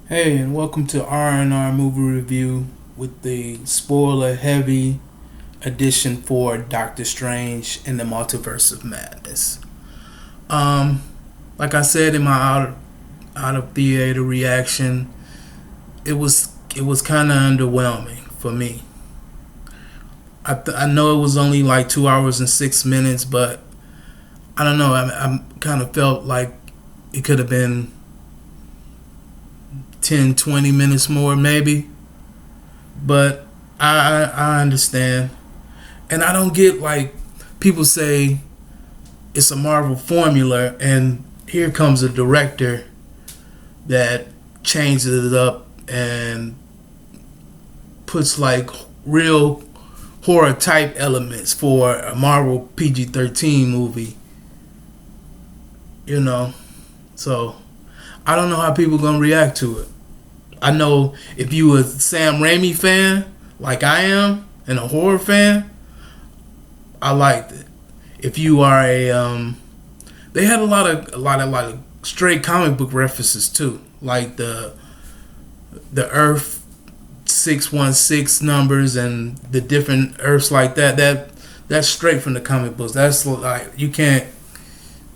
Hey, and welcome to R&R Movie Review with the spoiler-heavy edition for Doctor Strange in the Multiverse of Madness. Um, like I said in my out of theater reaction, it was kind of underwhelming for me. I know it was only like 2 hours and 6 minutes, but I don't know. I kind of felt like it could have been 10, 20 minutes more, maybe. But I understand, and I don't get like people say it's a Marvel formula, and here comes a director that changes it up and puts like real horror type elements for a Marvel PG-13 movie. You know, so I don't know how people gonna react to it. I know if you a Sam Raimi fan, like I am, and a horror fan, I liked it. If you are they had a lot of straight comic book references too, like the Earth 616 numbers and the different Earths like that. That's straight from the comic books. That's like you can't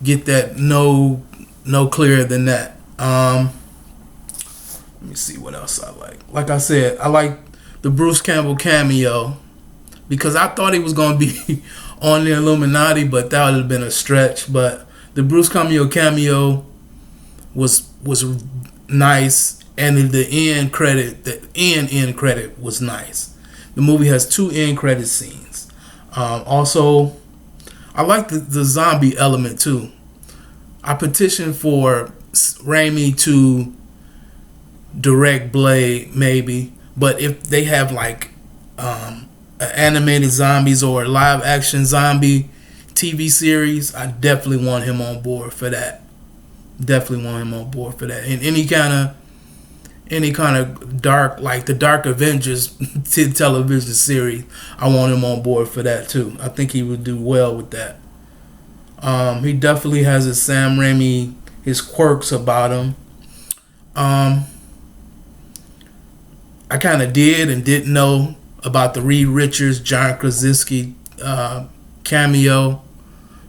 get that no clearer than that. Let me see what else I like. Like I said, I like the Bruce Campbell cameo because I thought he was gonna be on the Illuminati, but that would have been a stretch. But the Bruce Campbell cameo was nice, and the end credit was nice. The movie has two end credit scenes. Also, I like the zombie element too. I petitioned for Raimi to direct Blade, maybe, but if they have like animated zombies or live action zombie TV series, I definitely want him on board for that. Definitely want him on board for that. And any kind of dark, like the Dark Avengers television series, I want him on board for that too. I think he would do well with that. He definitely has his Sam Raimi, his quirks about him. I kind of did and didn't know about the Reed Richards, John Krasinski cameo,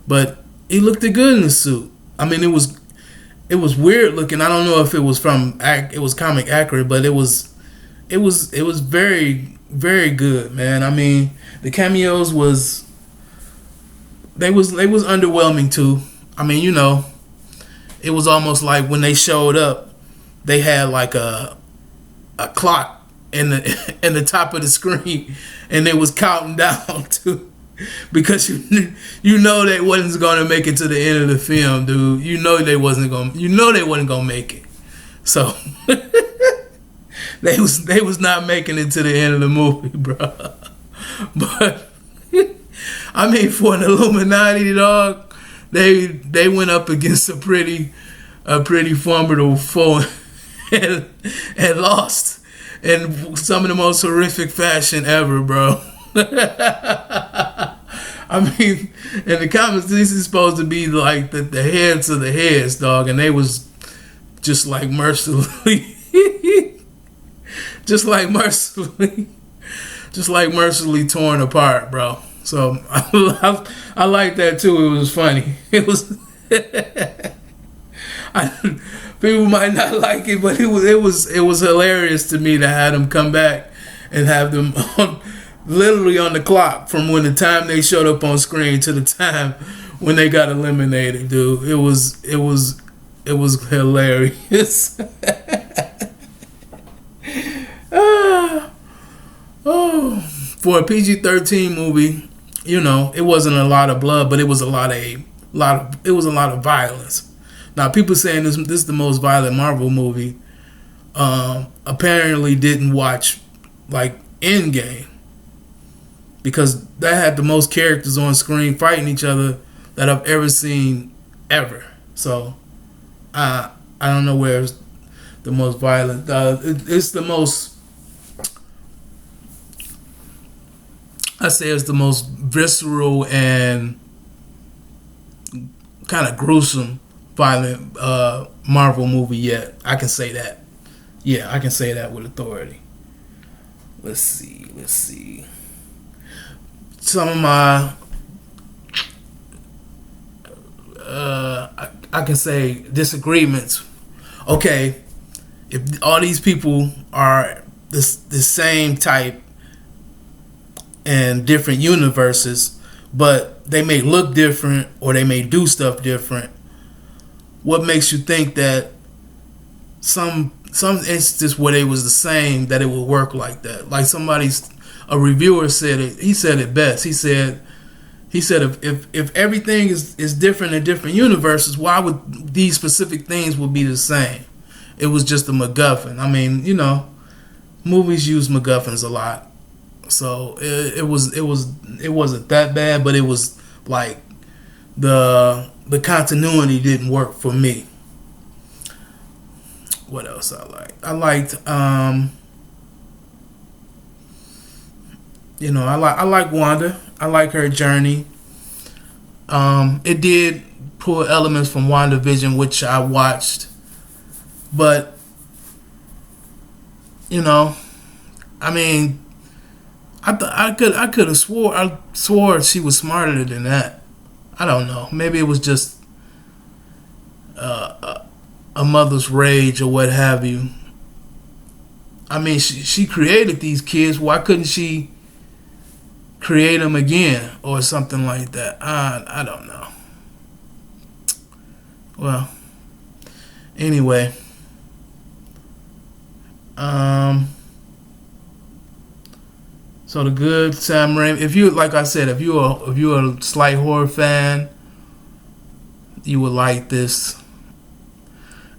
but he looked good in the suit. I mean, it was weird looking. I don't know if it was it was comic accurate, but it was very very good, man. I mean, the cameos was underwhelming too. I mean, it was almost like when they showed up, they had like a clock in the top of the screen, and it was counting down to because you know they wasn't gonna make it to the end of the film, dude. You know they wasn't gonna make it. So they was not making it to the end of the movie, bro. But I mean, for an Illuminati dog, they went up against a pretty formidable foe and lost in some of the most horrific fashion ever, bro. I mean, in the comics, this is supposed to be like the heads of the heads, dog, and they was just like mercilessly, just like mercilessly, just like mercilessly torn apart, bro. So I like that too. It was funny. It was. I, People might not like it, but it was hilarious to me to have them come back and have them literally on the clock from when the time they showed up on screen to the time when they got eliminated, dude. It was hilarious. Oh, for a PG-13 movie, it wasn't a lot of blood, but it was a lot of violence. Now, people saying this is the most violent Marvel movie. Apparently, didn't watch like Endgame because that had the most characters on screen fighting each other that I've ever seen ever. So, I don't know where's the most violent. It's the most. I say it's the most visceral and kind of gruesome violent Marvel movie yet. I can say that. Yeah, I can say that with authority. Let's see. Let's see. Some of my, I can say disagreements. Okay, if all these people are the same type in different universes, but they may look different or they may do stuff different, what makes you think that some instances where they was the same that it would work like that? Like a reviewer said it. He said it best. He said if everything is different in different universes, why would these specific things would be the same? It was just a MacGuffin. I mean, movies use MacGuffins a lot, so it wasn't that bad, but it was like the continuity didn't work for me. What else I liked? I like Wanda. I like her journey. It did pull elements from WandaVision, which I watched, but I mean, I could have swore she was smarter than that. I don't know. Maybe it was just a mother's rage or what have you. I mean, she created these kids. Why couldn't she create them again or something like that? I don't know. Well, anyway, so the good Sam Raimi. If you, like I said, if you're a slight horror fan, you would like this.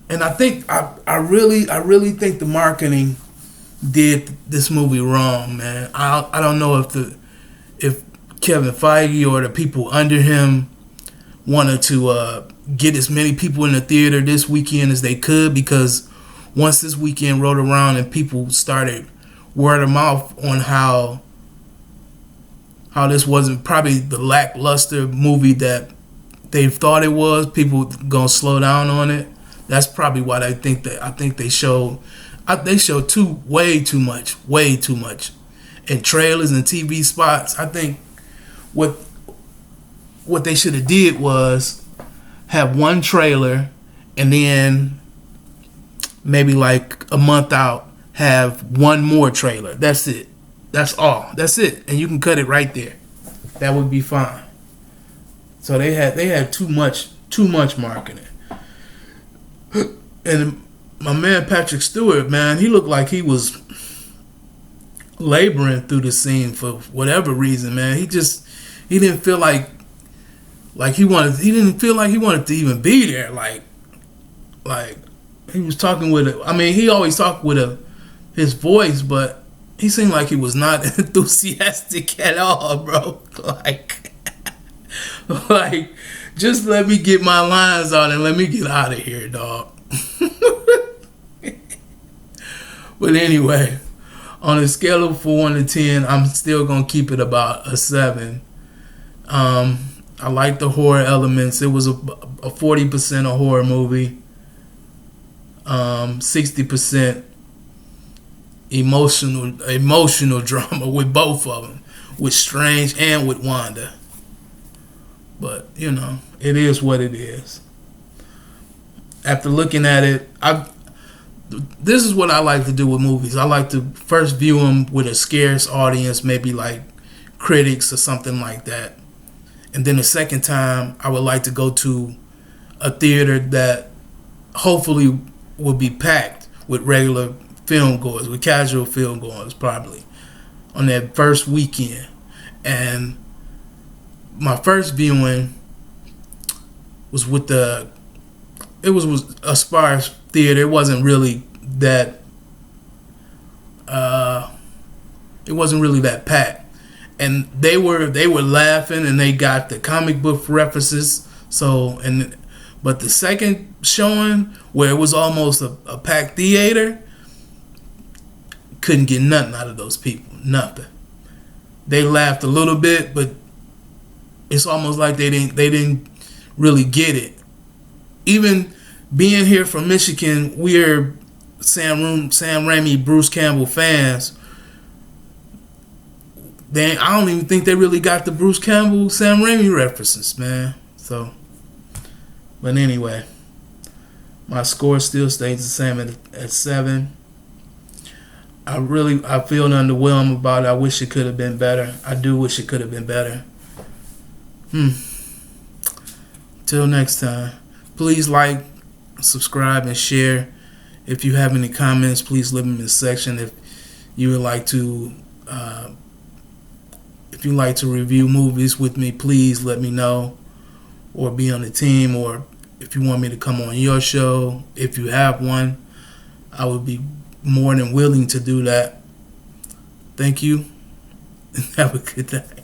And I think I really think the marketing did this movie wrong, man. I don't know if Kevin Feige or the people under him wanted to get as many people in the theater this weekend as they could, because once this weekend rolled around and people started word of mouth on how this wasn't probably the lackluster movie that they thought it was, people gonna slow down on it. That's probably why I think they showed way too much in trailers and TV spots. I think what they should have did was have one trailer and then maybe like a month out have one more trailer. That's it. That's all. That's it. And you can cut it right there. That would be fine. So they had too much marketing. And my man Patrick Stewart, man, he looked like he was laboring through the scene for whatever reason, man. He didn't feel like he wanted to even be there. Like he was talking he always talked with his voice, but he seemed like he was not enthusiastic at all, bro. Like, just let me get my lines out and let me get out of here, dog. But anyway, on a scale of 1 to 10, I'm still gonna keep it about a 7. I like the horror elements. It was a 40% a horror movie, 60% emotional drama with both of them, with Strange and with Wanda. But it is what it is. After looking at it, this is what I like to do with movies. I like to first view them with a scarce audience, maybe like critics or something like that. And then the second time, I would like to go to a theater that hopefully will be packed with regular film goers, with casual film goers, probably on that first weekend. And my first viewing was with it was a sparse theater. It wasn't really that packed. And they were laughing and they got the comic book references. But the second showing, where it was almost a packed theater, couldn't get nothing out of those people. Nothing. They laughed a little bit, but it's almost like they didn't really get it. Even being here from Michigan, we're Sam Raimi, Bruce Campbell fans, I don't even think they really got the Bruce Campbell, Sam Raimi references, man. So, but anyway, my score still stays the same at 7. I feel underwhelmed about it. I wish it could have been better. I do wish it could have been better. Till next time, please like, subscribe, and share. If you have any comments, please leave them in the section. If you would like to, review movies with me, please let me know, or be on the team, or if you want me to come on your show, if you have one, I would be more than willing to do that. Thank you, and have a good day.